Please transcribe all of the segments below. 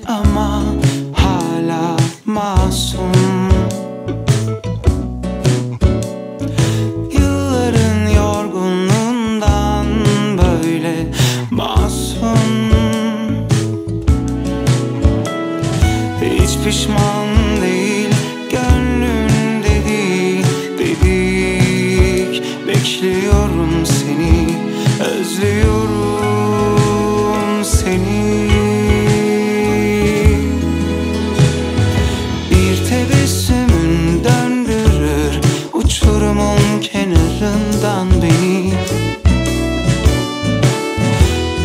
ama hala masum. Yılların yorgunluğundan böyle masum. Hiç pişman değil, gönlünde değil dedik. Bekliyorum seni, özlüyorum seni. Bir tebessümün döndürür uçurumun kenarından beni.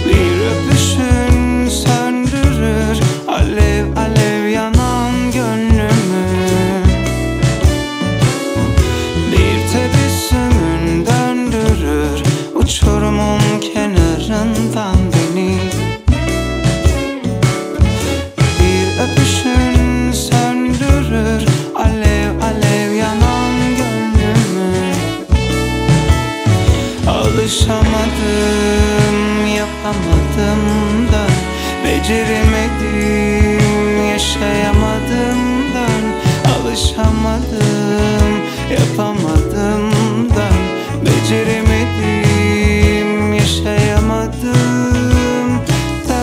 Bir öpüşün söndürür alev alev yanan gönlümü. Bir tebessümün döndürür uçurumun kenarından beni. Bir öpüşün söndürür alev alev yanan gönlümü. Alışamadım, yapamadım da beceremedim, yaşayamadım da. Alışamadım, yapamadım da beceremedim, yaşayamadım da.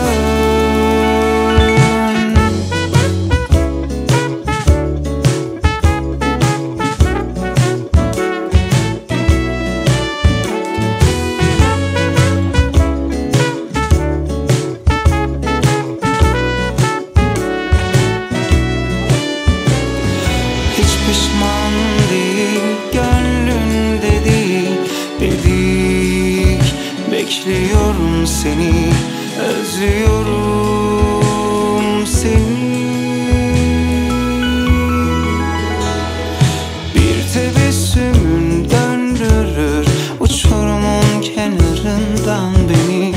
Hiç pişman değil, gönlünde değil dedik. Bekliyorum seni, özlüyorum seni. Bir tebessümün döndürür uçurumun kenarından beni.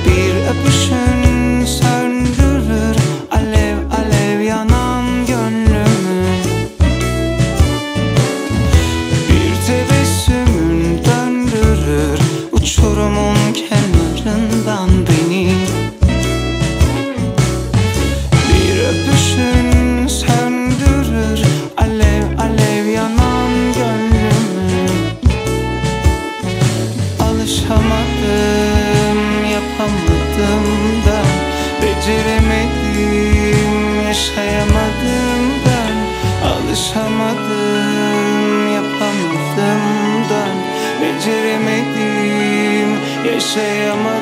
Bir öpüşün söndürür alev alev yanan gönlümü. Bir tebessümün döndürür uçurumun kenarından beni. Bir öpüşün söndürür alev alev yanan gönlümü. Alışamadım, yapamadım da beceremedim, yaşayamadım ben. Alışamadım, yapamadım da beceremedim, yaşayamadım.